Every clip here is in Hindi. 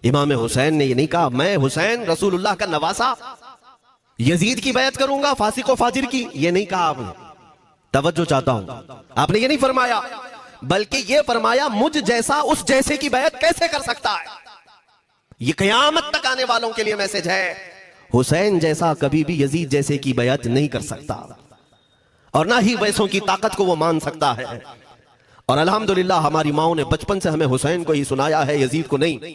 इमाम हुसैन ने ये नहीं कहा मैं हुसैन रसूलुल्लाह का नवासा यजीद की बैत करूंगा फासिक व फाजिर की, ये नहीं कहा आपने। तवज्जो चाहता हूं, आपने ये नहीं फरमाया, बल्कि ये फरमाया मुझ जैसा उस जैसे की बैत कैसे कर सकता है। ये कयामत तक आने वालों के लिए मैसेज है, हुसैन जैसा कभी भी यजीद जैसे की बैत नहीं कर सकता, और ना ही वैसों की ताकत को वो मान सकता है। और अल्हम्दुलिल्लाह हमारी माओ ने बचपन से हमें हुसैन को ही सुनाया है, यजीद को नहीं।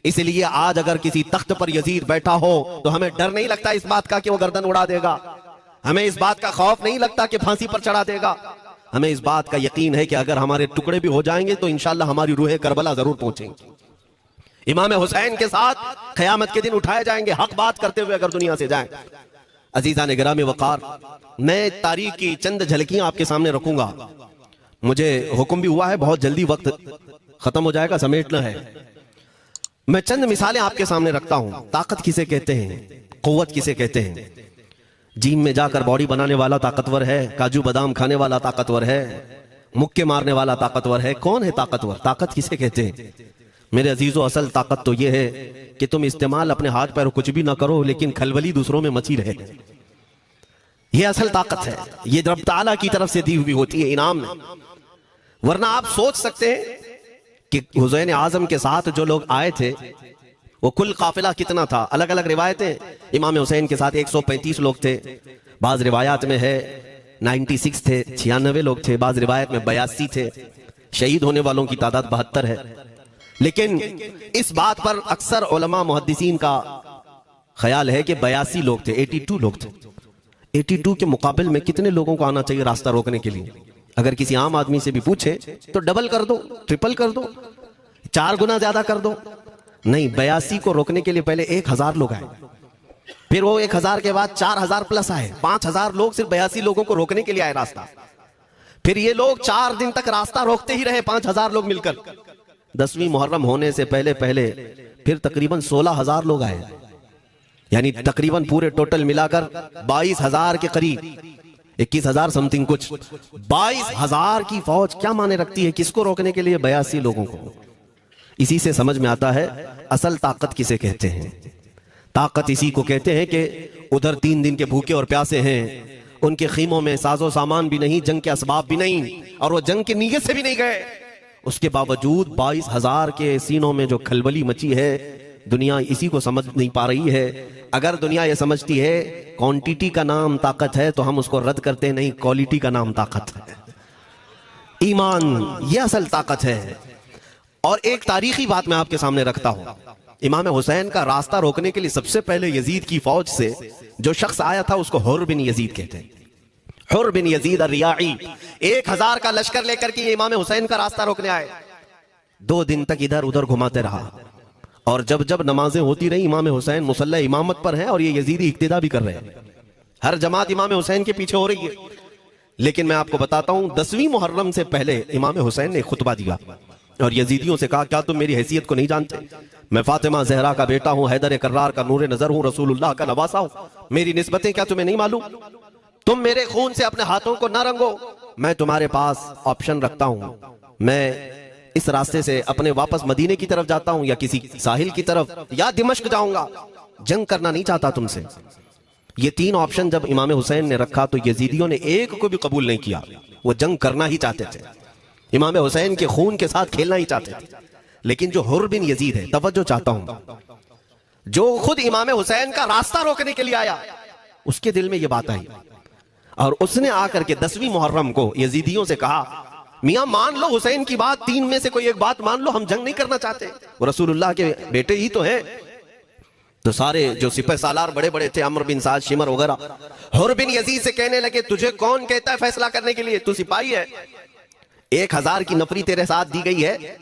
इसलिए आज अगर किसी तख्त पर यजीद बैठा हो तो हमें डर नहीं लगता इस बात का कि वो गर्दन उड़ा देगा, हमें इस बात का खौफ नहीं लगता कि फांसी पर चढ़ा देगा। हमें इस बात का यकीन है कि अगर हमारे टुकड़े भी हो जाएंगे तो इंशाअल्लाह हमारी रूहें करबला जरूर पहुंचेंगी, इमाम हुसैन के साथ क़यामत के दिन उठाए जाएंगे, हक बात करते हुए अगर दुनिया से जाएं। अजीज़ान गिरामी वक़ार, मैं तारीख की चंद झलकियां आपके सामने रखूंगा। मुझे हुक्म भी हुआ है, बहुत जल्दी वक्त खत्म हो जाएगा, समेटना है। मैं चंद मिसालें आपके सामने रखता हूं। ताकत किसे कहते हैं, कुव्वत किसे कहते हैं। जिम में जाकर बॉडी बनाने वाला ताकतवर है, काजू बादाम खाने वाला ताकतवर है, मुक्के मारने वाला ताकतवर है। कौन है ताकतवर? ताकत किसे कहते हैं? मेरे अजीजों, असल ताकत तो यह है कि तुम इस्तेमाल अपने हाथ पैरों कुछ भी ना करो, लेकिन खलबली दूसरों में मची रहे। यह असल ताकत है, ये रब ताला की तरफ से दी हुई होती है इनाम में। वरना आप सोच सकते हैं कि हुसैन आजम के साथ जो लोग आए थे वो कुल काफिला कितना था। अलग अलग रिवायतें, इमाम हुसैन के साथ 135 लोग थे, बाज रिवायात में है 96 थे, 96 लोग थे, बाज रिवायत में 82 थे। शहीद होने वालों की तादाद 72 है। लेकिन इस बात पर अक्सर उलमा मुहद्दिसीन का ख्याल है कि 82 लोग थे, 82 लोग थे। 82 के मुकाबले में कितने लोगों को आना चाहिए रास्ता रोकने के लिए? अगर किसी आम आदमी से भी पूछे तो डबल कर दो, ट्रिपल कर दो, 4 गुना ज्यादा कर दो। नहीं, 82 को रोकने के लिए पहले 1000 लोग आए, फिर वो 1000 के बाद 4000 प्लस आए, 5000 लोग सिर्फ 82 लोगों को रोकने के लिए आए रास्ता। फिर ये लोग 4 दिन तक रास्ता रोकते ही रहे, 5000 लोग मिलकर। 10वीं मुहर्रम होने से पहले पहले फिर तकरीबन 16000 लोग आए, यानी तकरीबन पूरे टोटल मिलाकर 22000 के करीब, 21000 समथिंग कुछ। 22000 की फौज क्या माने रखती है किसको रोकने के लिए? 82 लोगों को। इसी से समझ में आता है असल ताकत किसे कहते हैं। ताकत इसी को कहते हैं कि उधर 3 दिन के भूखे और प्यासे हैं, उनके खीमों में साजो सामान भी नहीं, जंग के असबाब भी नहीं, और वो जंग की नीयत से भी नहीं गए। उसके बावजूद 22000 के सीनों में जो खलबली मची है, दुनिया इसी को समझ नहीं पा रही है। अगर दुनिया ये समझती है क्वांटिटी का नाम ताकत है तो हम उसको रद्द करते नहीं, क्वालिटी का नाम ताकत है। ईमान ये असल ताकत है। और एक तारीखी बात मैं आपके सामने रखता हूं। इमाम हुसैन का रास्ता रोकने के लिए सबसे पहले यजीद की फौज से जो शख्स आया था उसको हुर बिन यजीद कहते हैं। हुर बिन यजीद अर्रियाई 1000 का लश्कर लेकर के इमाम हुसैन का रास्ता रोकने आए। 2 दिन तक इधर उधर घुमाते रहा, और जब जब नमाजें होती रही इमाम हुसैन मुसल्ला इमामत पर हैं और ये यजीदी इक्तिदा भी कर रहे हैं। हर जमात इमाम हुसैन के पीछे हो रही है। लेकिन मैं आपको बताता हूं, 10वीं मुहर्रम से पहले इमाम हुसैन ने खुतबा दिया और यजीदियों से कहा, क्या तुम मेरी हैसियत को नहीं जानते? मैं फातिमा जहरा का बेटा हूं, हैदर कर्रार का नूर नजर हूं, रसूलुल्लाह का नवासा हूं। मेरी निस्बतें क्या तुम्हें नहीं मालूम? तुम मेरे खून से अपने हाथों को ना रंगो। मैं तुम्हारे पास ऑप्शन रखता हूं, मैं इस रास्ते से अपने वापस मदीने की तरफ जाता हूं, या किसी साहिल की तरफ, या दिमश्क जाऊंगा। जंग करना नहीं चाहता तुमसे। ये 3 ऑप्शन जब इमाम हुसैन ने रखा तो यजीदियों ने एक को भी कबूल नहीं किया। वो जंग करना ही चाहते थे, इमाम हुसैन के खून के साथ खेलना ही चाहते थे। लेकिन जो हुर बिन यजीद है, तवज्जो चाहता हूं, जो खुद इमाम हुसैन का रास्ता रोकने के लिए आया, उसके दिल में यह बात आई और उसने आकर के 10वीं मुहर्रम को यजीदियों से कहा, मियां मान लो हुसैन की बात, 3 में से कोई एक बात मान लो, हम जंग नहीं करना चाहते, वो रसूलुल्लाह के बेटे ही तो हैं। तो सारे जो सिपह सालार बड़े बड़े थे, अमर बिन साद, शिमर वगैरह, हुर बिन यजीद से कहने लगे, तुझे कौन कहता है फैसला करने के लिए? तू सिपाही है, 1000 की नफरी तेरे साथ दी गई है,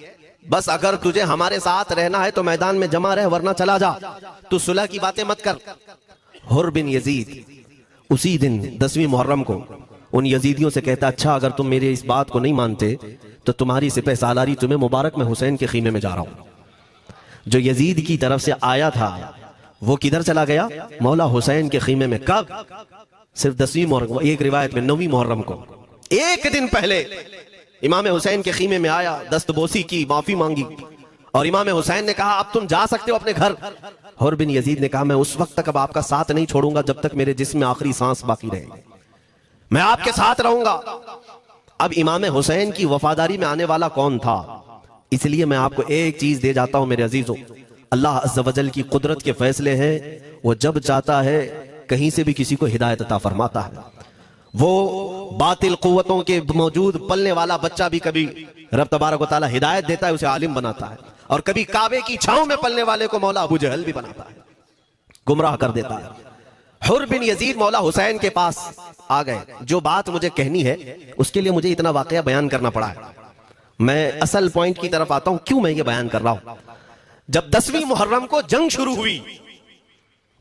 बस अगर तुझे हमारे साथ रहना है तो मैदान में जमा रहे, वरना चला जा, तू सुलह की बातें मत कर। हुर बिन यजीद उसी दिन 10वीं मुहर्रम को उन यजीदियों से कहता, अच्छा अगर तुम मेरी इस बात को नहीं मानते तो तुम्हारी सिपह सालारी तुम्हें मुबारक, मैं हुसैन के खीमे में जा रहा हूं। जो यजीद की तरफ से आया था वो किधर चला गया? मौला हुसैन के खीमे में। कब? सिर्फ 10वीं मुहर्रम, एक रिवायत में 9वीं मुहर्रम को, 1 दिन पहले इमाम हुसैन के खीमे में आया, दस्तबोसी की, माफी मांगी, और इमाम हुसैन ने कहा अब तुम जा सकते हो अपने घर। हुर बिन यजीद ने कहा मैं उस वक्त तक अब आपका साथ नहीं छोड़ूंगा जब तक मेरे जिस्म में आखिरी सांस बाकी रहेगी, मैं आपके साथ रहूंगा। अब इमाम हुसैन की वफादारी में आने वाला कौन था? इसलिए मैं आपको एक चीज दे जाता हूं मेरे अजीजों, अल्लाह अज़्ज़ वजल की कुदरत के फैसले हैं, वो जब चाहता है कहीं से भी किसी को हिदायत अता फरमाता है। वो बातिल कुव्वतों के मौजूद पलने वाला बच्चा भी कभी रब तबारक व तआला हिदायत देता है, उसे आलिम बनाता है, और कभी काबे की छांव में पलने वाले को मौला अबू जहल भी बनाता है, गुमराह कर देता है। हुर बिन यजीद मौला हुसैन के पास आ गए। जो बात मुझे कहनी है उसके लिए मुझे इतना वाकया बयान करना पड़ा है। मैं असल पॉइंट की तरफ आता हूं, क्यों मैं ये बयान कर रहा हूं। जब 10वीं मुहर्रम को जंग शुरू हुई,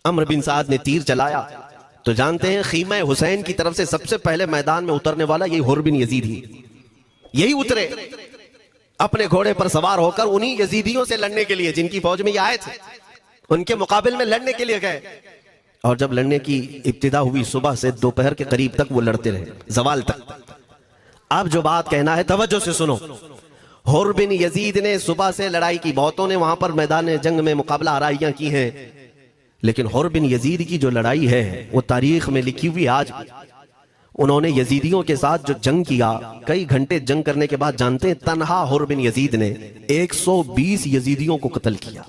अम्र बिन साद ने तीर चलाया, तो जानते हैं खीमा हुसैन की तरफ से सबसे पहले मैदान में उतरने वाला यही हुर बिन यजीद ही, यही उतरे अपने घोड़े पर सवार होकर उन्हीं यजीदियों से लड़ने के लिए जिनकी फौज में ये आए थे, उनके मुकाबले में लड़ने के लिए गए। और जब लड़ने की इब्तिदा हुई, सुबह से दोपहर के करीब तक वो लड़ते रहे, जवाल तक। अब जो बात कहना है तवज्जो से सुनो। हुर बिन यजीद ने सुबह से लड़ाई की, बहुतों ने वहां पर मैदान जंग में मुकाबला आराइयां की हैं, लेकिन हुर बिन यजीद की जो लड़ाई है वो तारीख में लिखी हुई आज भी। उन्होंने यजीदियों के साथ जो जंग किया, कई घंटे जंग करने के बाद जानते हैं तन्हा हुर बिन यजीद ने 120 यजीदियों को कत्ल किया।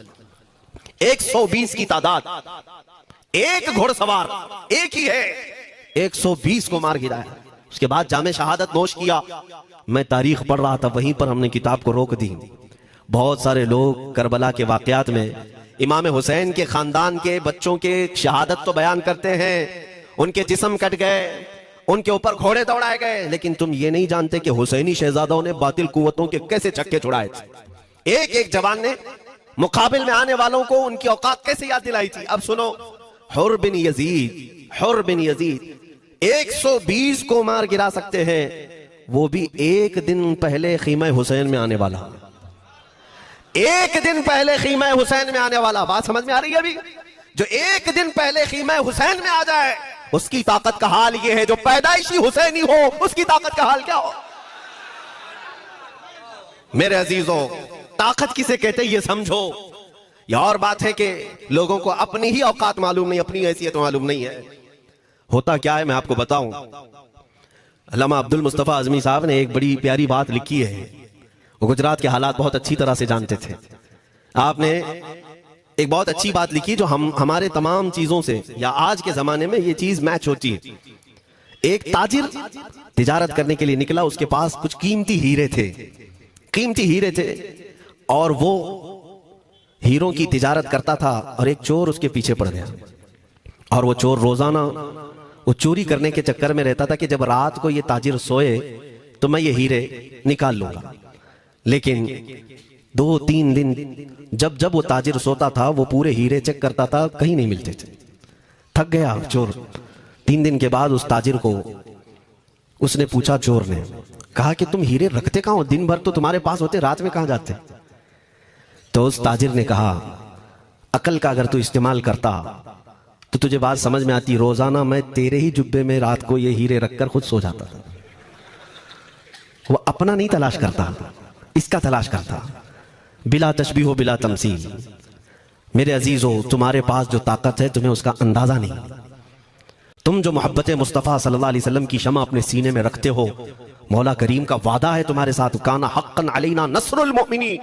120 की तादाद, एक घोड़सवार एक ही है, 120 को मार गिराया। उसके बाद जामे शहादत नोश किया। मैं तारीख पढ़ रहा था, वहीं पर हमने किताब को रोक दी। बहुत सारे लोग करबला के वाकयात में इमाम हुसैन के खानदान के बच्चों के शहादत तो बयान करते हैं, उनके जिस्म कट गए, उनके ऊपर घोड़े दौड़ाए गए, लेकिन तुम ये नहीं जानते कि हुसैनी शहजादाओं ने बातिल कुव्वतों के कैसे चक्के छुड़ाए थे। एक एक जवान ने मुकाबिल में आने वालों को उनकी औकात कैसे याद दिलाई थी। अब सुनो, हुर बिन यजीद 120 को मार गिरा सकते हैं, वो भी एक दिन पहले खीमा हुसैन में आने वाला, एक दिन पहले खीमा हुसैन में आने वाला। बात समझ में आ रही है? अभी जो एक दिन पहले खीमा हुसैन में आ जाए उसकी ताकत का हाल ये है, जो पैदाइशी हुसैनी हो उसकी ताकत का हाल क्या हो। मेरे अजीजों, ताकत किसे कहते हैं ये समझो। यह और बात है कि लोगों को अपनी ही औकात मालूम नहीं, अपनी हैसियत मालूम नहीं है। होता क्या है मैं आपको बताऊं। अल्लामा अब्दुल मुस्तफा आजमी साहब ने एक बड़ी प्यारी बात लिखी है। वो गुजरात के हालात बहुत अच्छी तरह से जानते थे। आपने एक बहुत अच्छी बात लिखी जो हमारे तमाम चीजों से, या आज के जमाने में ये चीज मैच होती है। एक ताजिर तिजारत करने के लिए निकला, उसके पास कुछ कीमती हीरे थे, और वो हीरों की तिजारत करता था, और एक चोर उसके पीछे पड़ गया। और वो चोर रोजाना वो चोरी करने के चक्कर में रहता था कि जब रात को ये ताजिर सोए तो मैं ये हीरे निकाल लूंगा। लेकिन 2-3 दिन जब वो ताजिर सोता था, वो पूरे हीरे चेक करता था, कहीं नहीं मिलते थे। थक गया चोर। 3 दिन के बाद उस ताजिर को उसने पूछा, चोर ने कहा कि तुम हीरे रखते कहां हो? दिन भर तो तुम्हारे पास होते, रात में कहां जाते? तो उस ताजिर ने कहा, अकल का अगर तू इस्तेमाल करता तो तुझे बात समझ में आती। रोजाना मैं तेरे ही जुब्बे में रात को ये हीरे रखकर खुद सो जाता था। वो अपना नहीं तलाश करता, इसका तलाश करता, बिला तशबीह हो बिला तमसील। मेरे अजीजों, तुम्हारे पास जो ताकत है तुम्हें उसका अंदाजा नहीं। तुम जो मोहब्बत मुस्तफ़ा सल्लल्लाहु अलैहि वसल्लम की शमा अपने सीने में रखते हो, मौला करीम का वादा है तुम्हारे साथ, काना हक्कन अलैना नस्रुल मोमिनीन।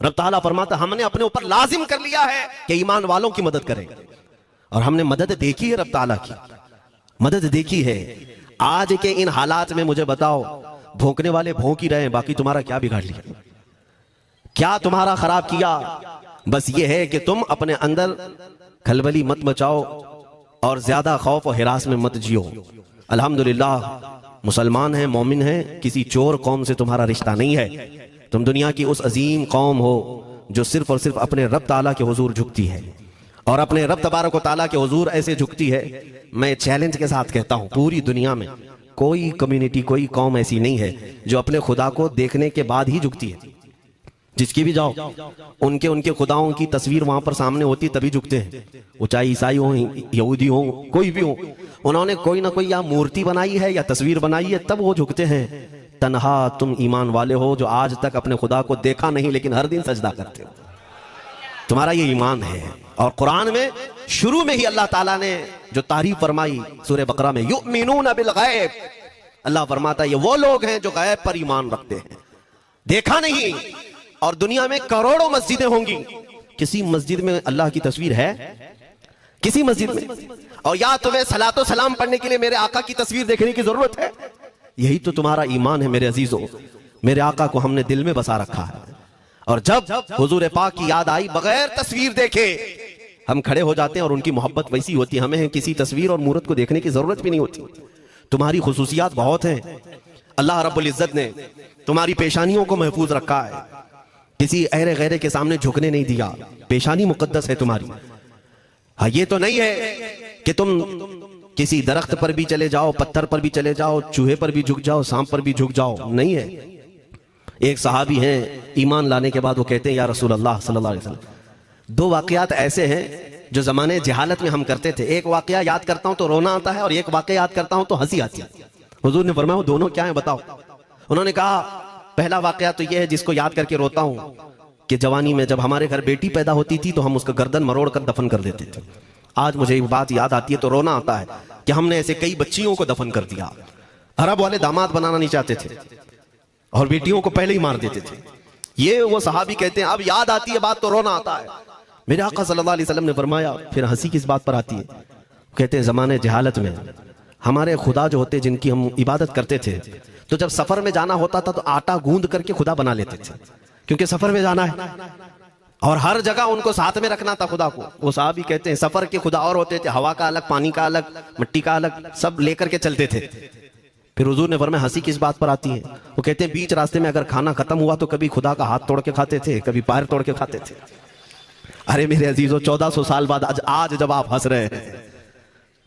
रब ताला फरमाता हमने अपने ऊपर लाजिम कर लिया है कि ईमान वालों की मदद करें, और हमने मदद देखी है, रब ताला की मदद देखी है। आज के इन हालात में मुझे बताओ, भौंकने वाले भौंक ही रहे हैं, बाकी तुम्हारा क्या बिगाड़ लिया, क्या तुम्हारा खराब किया? बस ये है कि तुम अपने अंदर खलबली मत मचाओ और ज्यादा खौफ और हिरास में मत जियो। अल्हम्दुलिल्लाह मुसलमान हैं, मोमिन हैं, किसी चोर कौम से तुम्हारा रिश्ता नहीं है। तुम दुनिया की उस अजीम कौम हो जो सिर्फ और सिर्फ अपने रब ताला के हुजूर झुकती है, और अपने रब तबारक व ताला के हुजूर ऐसे झुकती है। मैं चैलेंज के साथ कहता हूं, पूरी दुनिया में कोई कम्युनिटी, कोई कौम ऐसी नहीं है जो अपने खुदा को देखने के बाद ही झुकती है। जिसकी भी जाओ, उनके खुदाओं की तस्वीर वहां पर सामने होती तभी झुकते हैं। वो चाहे ईसाई हो, यहूदी हो, कोई भी हो, उन्होंने कोई ना कोई या मूर्ति बनाई है या तस्वीर बनाई है, तब वो झुकते हैं। तन्हा तुम ईमान वाले हो जो आज तक अपने खुदा को देखा नहीं लेकिन हर दिन सजदा करते हो। तुम्हारा ये ईमान है। और कुरान में शुरू में ही अल्लाह ताला ने जो तारीफ फरमाई सूरह बकरा में, युमिनून बिल गैब, अल्लाह फरमाता है ये वो लोग हैं जो गैब पर ईमान रखते हैं, देखा नहीं। और दुनिया में करोड़ों मस्जिदें होंगी, किसी मस्जिद में अल्लाह की तस्वीर है? किसी मस्जिद में? और या तुम्हें सलातो सलाम पढ़ने के लिए मेरे आका की तस्वीर देखने की जरूरत है? यही तो तुम्हारा ईमान है मेरे अजीजों। मेरे आका को हमने दिल में बसा रखा है, और जब हुजूर पाक की याद आई बगैर तस्वीर देखे हम खड़े हो जाते हैं, और उनकी मोहब्बत वैसी होती है, हमें किसी तस्वीर और मूरत को देखने की जरूरत भी नहीं होती। तुम्हारी खुसूसियात बहुत हैं। अल्लाह रब्बुल इज्जत ने तुम्हारी पेशानियों को महफूज रखा है, किसी अहरे गैरे के सामने झुकने नहीं दिया। पेशानी मुकद्दस है तुम्हारी। हाँ, ये तो नहीं है कि तुम किसी दरख्त पर भी चले जाओ, पत्थर पर भी चले जाओ, चूहे पर भी झुक जाओ, सांप पर भी झुक जाओ, नहीं है। एक सहाबी हैं, ईमान लाने के बाद वो कहते हैं या रसूल अल्लाह सल्लल्लाहु अलैहि वसल्लम, दो वाकयात ऐसे हैं जो जमाने जहालत में हम करते थे। एक वाकया याद करता हूं तो रोना आता है, और एक वाकया याद करता हूं तो हंसी आती है। हुजूर ने फरमाया वो दोनों क्या है बताओ? उन्होंने कहा पहला वाकया तो यह है जिसको याद करके रोता हूं कि जवानी में जब हमारे घर बेटी पैदा होती थी तो हम उसका गर्दन मरोड़ कर दफन कर देते थे। आज मुझे ये बात याद आती है तो रोना आता है कि हमने ऐसे कई बच्चियों को दफन कर दिया। अरब वाले दामाद बनाना नहीं चाहते थे और बेटियों को पहले ही मार देते थे। ये वो सहाबी कहते हैं अब याद आती है बात तो रोना आता है। मेरे आका सल्लल्लाहु अलैहि वसल्लम ने फरमाया फिर हंसी किस बात पर आती है? कहते हैं जमाने जहालत में हमारे खुदा जो होते जिनकी हम इबादत करते थे, तो जब सफर में जाना होता था तो आटा गूंद करके खुदा बना लेते थे, क्योंकि सफर में जाना है और हर जगह उनको साथ में रखना था खुदा को। वो साहब ही कहते हैं सफर के खुदा और होते थे, हवा का अलग, पानी का अलग, मिट्टी का अलग, सब लेकर के चलते थे। फिर हुजूर ने फरमाया हंसी किस बात पर आती है? वो कहते हैं बीच रास्ते में अगर खाना खत्म हुआ तो कभी खुदा का हाथ तोड़ के खाते थे, कभी पैर तोड़ के खाते थे। अरे मेरे अजीजों 1400 साल बाद आज जब आप हंस रहे हैं,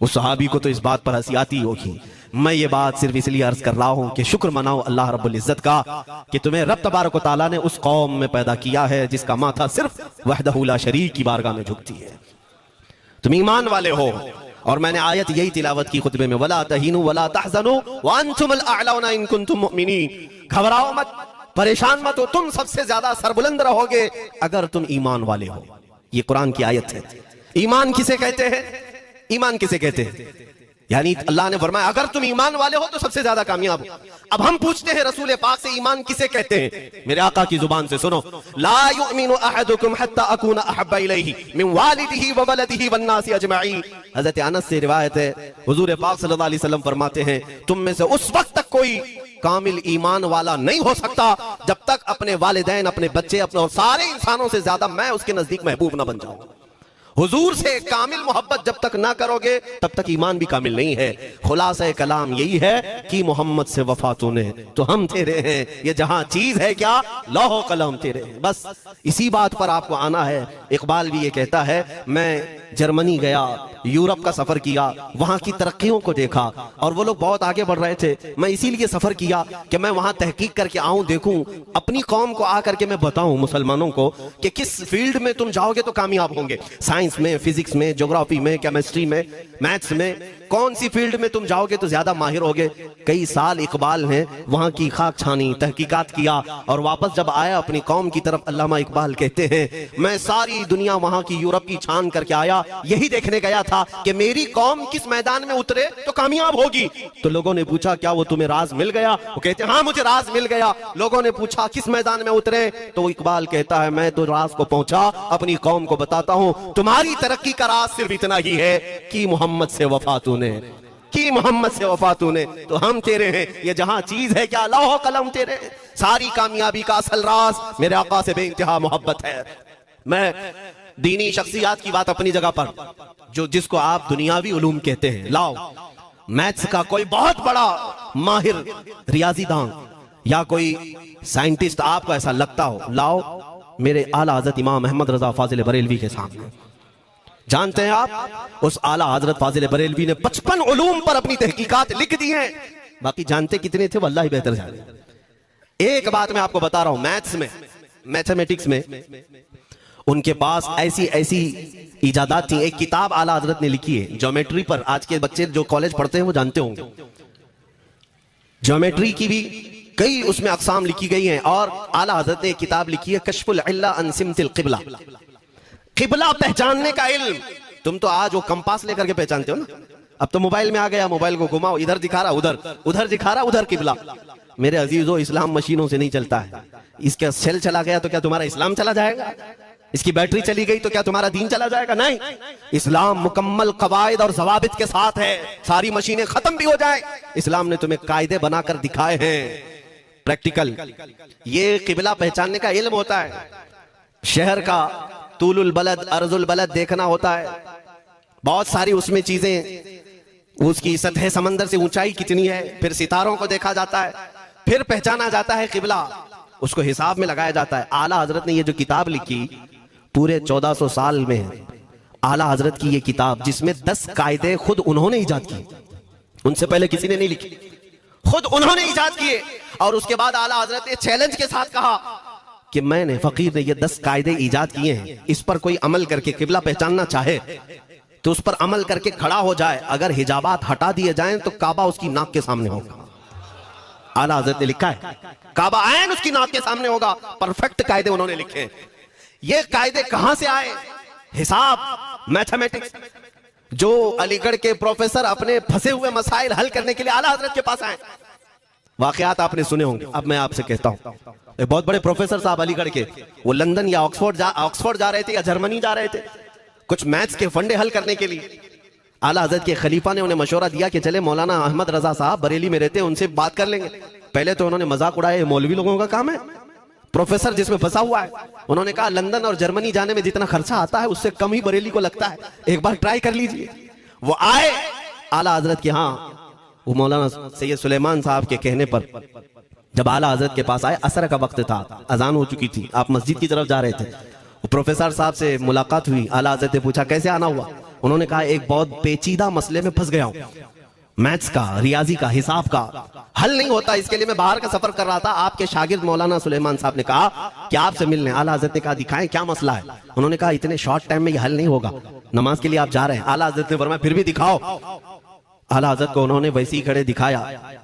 उस सहाबी को तो इस बात पर हंसी आती होगी। मैं ये बात सिर्फ इसलिए अर्ज कर रहा हूं कि शुक्र मनाओ अल्लाह रब्बुल इज्जत का कि तुम्हें रब तबारक व तआला ने उस कौम में पैदा किया है जिसका माथा सिर्फ वहदहू ला शरीक की बारगाह में झुकती है। तुम ईमान वाले हो। और मैंने आयत यही तिलावत की खुतबे में, वला तहीनु वला तहज़नु व अंतुमुल अअलौना इन कुंतुम मुमिनीन। घबराओ मत, परेशान मत हो, तुम सबसे ज्यादा सरबुलंद रहोगे अगर तुम ईमान वाले हो। ये कुरान की आयत है। ईमान किसे कहते हैं? ईमान किसे कहते हैं? यानी अल्लाह ने फरमाया अगर तुम ईमान वाले हो तो सबसे ज्यादा कामयाब हो। अब हम पूछते हैं रसूल पाक से ईमान किसे कहते हैं? मेरे आका की जुबान से सुनो, ला युमिनु अहदुकुम हत्ता अकूना अहब्बा इलैहि मिन वालिदिही व वलदिही वन नासी अजमईन। हजरत अनस से रिवायत है, हुजूर पाक सल्लल्लाहु अलैहि वसल्लम फरमाते हैं तुम में से उस वक्त तक कोई कामिल ईमान वाला नहीं हो सकता जब तक अपने वालिदैन, अपने बच्चे, अपने और सारे इंसानों से ज्यादा मैं उसके नजदीक महबूब ना बन जाऊं। हुजूर से कामिल मोहब्बत जब तक ना करोगे तब तक ईमान भी कामिल नहीं है। खुलासा कलाम यही है कि मोहम्मद से वफा तूने तो हम तेरे हैं, ये जहां चीज है क्या लौह कलम तेरे हैं। बस इसी बात पर आपको आना है। इकबाल भी ये कहता है मैं जर्मनी गया, यूरोप का सफर किया, वहां की तरक्कियों को देखा और वो लोग बहुत आगे बढ़ रहे थे। मैं इसीलिए सफर किया कि मैं वहां तहकीक करके आऊं, देखूं, अपनी कौम को आकर के मैं बताऊं मुसलमानों को कि किस फील्ड में तुम जाओगे तो कामयाब होंगे। साइंस में, फिजिक्स में, ज्योग्राफी में, केमिस्ट्री में, मैथ्स में, कौन सी फील्ड में तुम जाओगे तो ज्यादा माहिर होगे। कई साल इकबाल ने वहां की खाक छानी, तहकीकात किया और वापस जब आया अपनी कौम की तरफ, अल्लामा इकबाल कहते हैं मैं सारी दुनिया वहां की यूरोप की छान करके आया, यही देखने गया था कि मेरी कौम किस मैदान में उतरे तो कामयाब होगी। तो लोगों ने पूछा क्या वो तुम्हें राज मिल गया? वो कहते हैं हाँ मुझे राज मिल गया। लोगों ने पूछा किस मैदान में उतरे? तो इकबाल कहता है मैं तो राज को पहुंचा, अपनी कौम को बताता हूं तुम्हारी तरक्की का राज सिर्फ इतना ही है कि मोहम्मद से वफा तूने, कि मोहम्मद से वफा तूने तो हम तेरे हैं। ये जहां चीज है क्या लौह कलम तेरे हैं। सारी कामयाबी का असल राज मेरे आका से बेइंतहा मोहब्बत है। मैं दीनी शख्सियात की बात अपनी जगह पर, जो जिसको आप दुनियावी उलूम कहते हैं, लाओ मैथ्स का कोई बहुत बड़ा माहिर रियाजीदान या कोई साइंटिस्ट आपको ऐसा लगता हो, लाओ मेरे आला हजरत इमाम अहमद रजा फाजिल बरेलवी के सामने। जानते हैं आप उस आला हजरत फाजिल बरेलवी ने 55 उलूम पर अपनी तहकीकात लिख दी हैं। बाकी जानते कितने थे वो अल्लाह ही बेहतर जाने। एक बात मैं आपको बता रहा हूं, मैथ्स में, मैथमेटिक्स में उनके पास ऐसी ऐसी इजादात थी। एक किताब आला हजरत ने लिखी है ज्योमेट्री पर। आज के बच्चे जो कॉलेज पढ़ते हैं वो जानते होंगे। ज्योमेट्री की भी कई उसमें अक़साम लिखी गई हैं। और आला हज़रत ने किताब लिखी है कश्फुल इल्ला अन सिमतिल क़िबला, क़िबला पहचानने का इल्म। तुम तो आज वो कंपास लेकर के पहचानते हो ना, अब तो मोबाइल में आ गया, मोबाइल को घुमाओ, इधर दिखा रहा उधर, उधर दिखा रहा उधर क़िबला। मेरे अजीजों, इस्लाम मशीनों से नहीं चलता है। इसका सेल चला गया तो क्या तुम्हारा इस्लाम चला जाएगा? इसकी बैटरी चली गई तो क्या तुम्हारा दीन चला जाएगा? नहीं, इस्लाम मुकम्मल कवायद और ज़वाबित के साथ है। सारी मशीनें खत्म भी हो जाए, इस्लाम ने तुम्हें कायदे बनाकर दिखाए हैं, प्रैक्टिकल। ये क़िबला पहचानने का इल्म होता है। शहर का तूलुल बलद अर्जुल बलद देखना होता है, बहुत सारी उसमें चीजें, उसकी सतह समंदर से ऊंचाई कितनी है, फिर सितारों को देखा जाता है, फिर पहचाना जाता है क़िबला, उसको हिसाब में लगाया जाता है। आला हजरत ने ये जो किताब लिखी पूरे 1400 साल में है। आला हजरत की ये किताब जिसमें 10 कायदे खुद उन्होंने इजाद किए, उनसे पहले किसी ने नहीं लिखी, खुद उन्होंने इजाद किए। और उसके बाद आला हजरत ने चैलेंज के साथ कहा कि मैंने, फकीर ने ये 10 कायदे इजाद किए हैं, इस पर कोई अमल करके क़िबला पहचानना चाहे तो उस पर अमल करके खड़ा हो जाए। अगर हिजाबात हटा दिए जाएं तो काबा उसकी नाक के सामने होगा। आला हज़रत ने लिखा है काबा ऐन उसकी नाक के सामने होगा। परफेक्ट कायदे उन्होंने लिखे। ये कायदे कहां से आए? हिसाब, मैथमेटिक्स। जो अलीगढ़ के प्रोफेसर अपने फंसे हुए मसाइल हल करने के लिए आला हज़रत के पास आए, वाकयात आपने सुने होंगे। अब मैं आपसे कहता हूं, बहुत बड़े प्रोफेसर साहब अलीगढ़ के, वो लंदन या ऑक्सफोर्ड जा रहे थे या जर्मनी जा रहे थे कुछ मैथ्स के फंडे हल करने के लिए। आला हज़रत के खलीफा ने उन्हें मशवरा दिया कि चले मौलाना अहमद रजा साहब बरेली में रहते हैं, उनसे बात कर लेंगे। पहले तो उन्होंने मजाक उड़ाया, मौलवी लोगों का काम है, प्रोफेसर जिसमें फंसा हुआ है। उन्होंने कहा लंदन और जर्मनी जाने में जितना खर्चा आता है उससे कम ही बरेली को लगता है, एक बार ट्राई कर लीजिए। वो आए आला हज़रत के यहाँ, वो मौलाना सैयद सुलेमान साहब के कहने पर जब आला हज़रत के पास आए, असर का वक्त था, अजान हो चुकी थी, आप मस्जिद की तरफ जा रहे थे। प्रोफेसर साहब से मुलाकात हुई। आला हज़रत ने पूछा कैसे आना हुआ? उन्होंने कहा एक बहुत पेचीदा मसले में फंस गया हूं, मैथ्स का, रियाजी का, हिसाब का हल नहीं होता, इसके लिए मैं बाहर का सफर कर रहा था। आपके शागिर्द मौलाना सुलेमान साहब ने कहा कि आपसे मिलने। आला हज़रत ने कहा दिखाएं क्या मसला है? उन्होंने कहा इतने शॉर्ट टाइम में ये हल नहीं होगा, नमाज के लिए आप जा रहे हैं। आला हज़रत ने फरमाया फिर भी दिखाओ। आला हज़रत को उन्होंने वैसे ही खड़े दिखाया।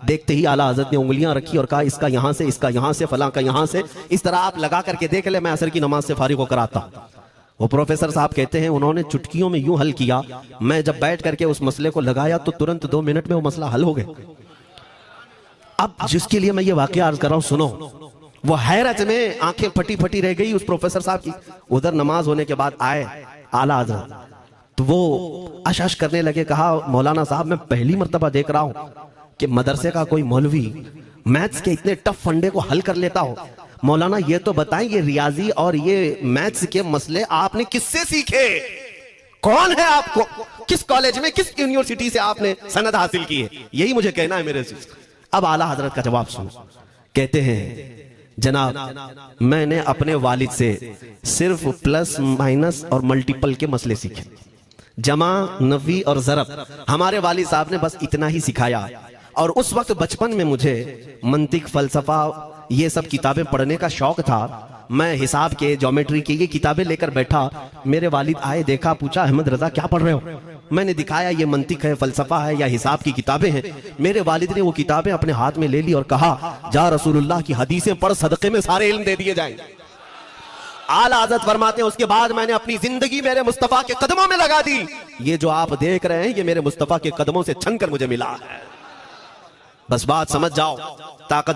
देखते ही आला हज़रत ने उंगलियां रखी और कहा इसका यहां से, इसका यहां से, फलां का यहां से, इस तरह आप लगा करके देख ले, मैं असर की नमाज से फारिग होकर आता। वो प्रोफेसर साहब कहते हैं उन्होंने चुटकियों में यूं हल किया, मैं जब बैठ करके उस मसले को लगाया तो तुरंत 2 मिनट में वो मसला हल हो गया। अब जिसके लिए मैं ये वाकया अर्ज कर रहा हूं सुनो। वो हैरत में आंखें फटी फटी रह गई उस प्रोफेसर साहब की। उधर नमाज होने के बाद आए आला हज़रत, तो वो अश करने लगे। कहा मौलाना साहब मैं पहली मर्तबा देख रहा हूं कि मदरसे का कोई मौलवी मैथ्स के इतने टफ फंडे को हल कर लेता हो। मौलाना ये तो बताएं, ये रियाजी और ये मैथ्स के मसले आपने किससे सीखे? कौन है आपको? किस कॉलेज में, किस यूनिवर्सिटी से आपने सनद हासिल की है? यही मुझे कहना है मेरे से। अब आला हज़रत का जवाब सुनो। कहते हैं जनाब मैंने अपने वालिद से सिर्फ प्लस माइनस और मल्टीपल के मसले सीखे, जमा, नफी और ज़रब हमारे वालिद साहब ने बस इतना ही सिखाया। और उस वक्त बचपन में मुझे मंतिक, फलसफा, ये सब किताबें पढ़ने का शौक था। मैं हिसाब के, ज्योमेट्री की ये किताबें लेकर बैठा। मेरे वालिद आए, देखा, पूछा अहमद रजा क्या पढ़ रहे हो? मैंने दिखाया ये मंतिक है, फलसफा है या हिसाब की किताबें हैं। मेरे वालिद ने वो किताबें अपने हाथ में ले ली और कहा जा रसूलुल्लाह की हदीसें पढ़, सदक़े में सारे इल्म दे दिए जाएंगे। आला हज़रत फरमाते हैं उसके बाद मैंने अपनी जिंदगी मेरे मुस्तफा के कदमों में लगा दी। ये जो आप देख रहे हैं ये मेरे मुस्तफा के कदमों से छन कर मुझे मिला है। बस बात समझ जाओ, ताकत